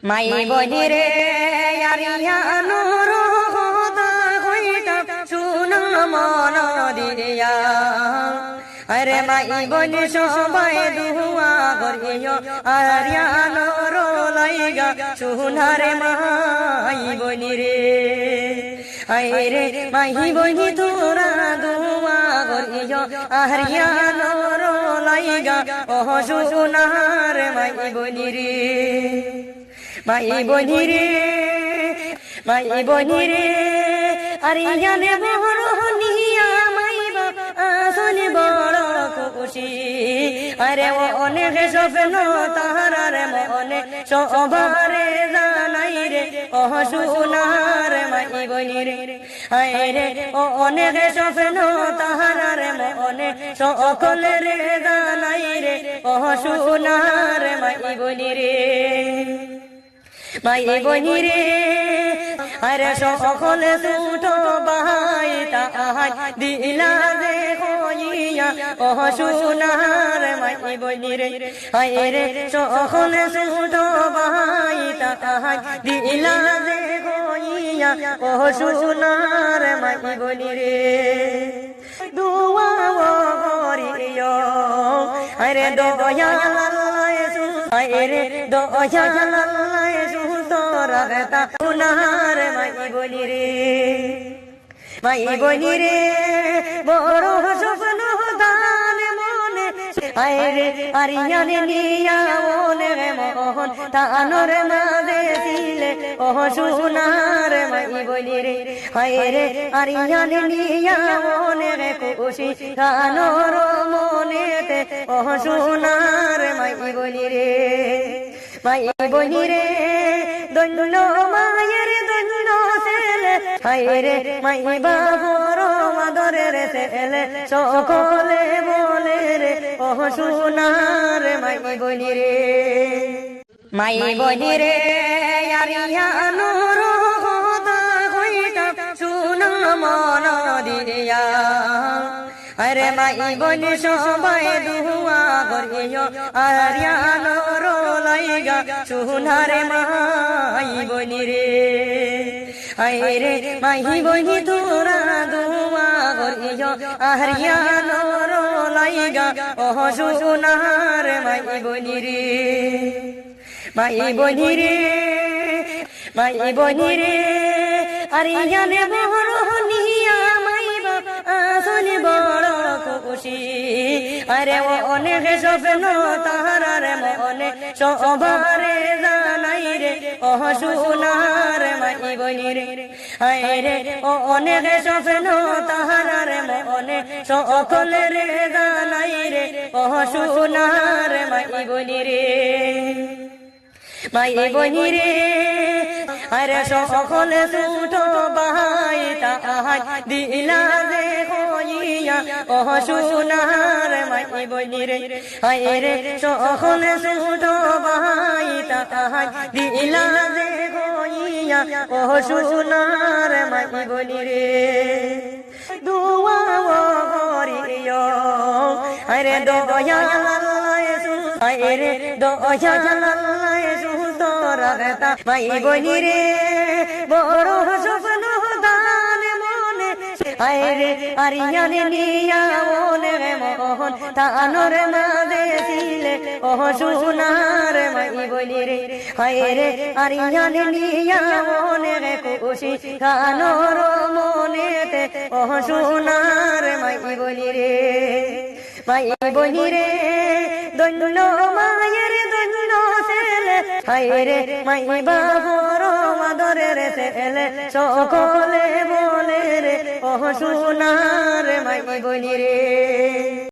মাই বহিরে আরিয়ানুর কথা কইতা শুনো মন দিয়া আরে মাই বনি সবাই দুয়া করিও আরিয়ানুর লাইগা শুনারে মাই বনি রে আইরে মাই বনি তোরা দুয়া করিও আরিয়ানুর লাইগা ও শুনারে মাই বনি রে মাই বনি রে মাই বনি রে আরিয়ানে বড় নিয়া মাই আসলে বড় খুশি আরে ও অনেক স্বপ্ন তাহার মনে সবারে জানাই রে ও সোনার মাই বনি রে আরে ও অনেক স্বপ্ন তাহার মনে সকলে রে জানাই রে ও সোনার মাই বনি রে মাই বনি রে আরে সকলে ছুটো বাহাই তাহাই দিলা যে হইয়া ও সোনার মাই বনি রে আরে সকলে ছুটো বাহাই তাহাই দিলা যে হইয়া ও সোনার মাই বনি রে দুয়া করিও আরে দয়া আরে দয়া রাখতা সোনার মাই বনি রে মাই বনি রে বড় স্বপ্ন দান মনে আরে আরিয়ানে নিয়া মনে মোহন তানোর মাঝে ছিলে ও সোনার মাই বনি রে আরে আরিয়ানে নিয়া মনে খুশি তানোর মনেতে ও সোনার মাই বনি রে মাই বনি রে দন্য মায়ের দন্য ছেলে হায়রে মাই বাবর মাদরের ছেলে সকলে বলে রে ও সোনার মাই বনি রে মাই বনি রে আরিয়ানুর কথা কইতা শুনো মন দিয়া আরে মাই বনি সবাই দুয়া করিও আরিয়ানুর লাইগা শুনারে মাই বনি রে আইরে মাই বনি তোরা দুয়া করিও আরিয়ানুর লাইগা ও সোনার মাই বনি রে মাই বনি রে মাই বনি রে আরিয়ানে বড় নিয়া মাই আসলে বড় খুশি আরে ও অনেক স্বপ্ন তাহার মনে সবারে জানাই রে ও সোনার মাই বনি রে আরে ও অনেক স্বপ্ন তাহার মনে সকলে রে জানাই রে ও সোনার মাই বনি রে মাই বনি রে আরে সকলে ছুটো বাহাই তাহাই দিলা যে হইয়া ও সোনার মাই বনি রে আরে সকলে ছুটো বাহাই তাহাই দিলা যে হইয়া ও সোনার মাই বনি রে দুয়া করিও আরে দয়া আরে দয়া রাখতা মাই বনি রে বড় স্বপ্ন দান মনে আরে আরিয়ানে নিয়া মনে মোহন তানোর মাঝে ছিলে ও সোনার মাই বনি রে আরে আরিয়ানে নিয়া মনে খুশি তানোর মনেতে ও সোনার মাই বনি রে মাই বনি রে দন্য মায়ের দন্য ছেলে হায়রে মাই বাবর মাদরের ছেলে সকলে বলে রে ও সোনার মাই বনি রে।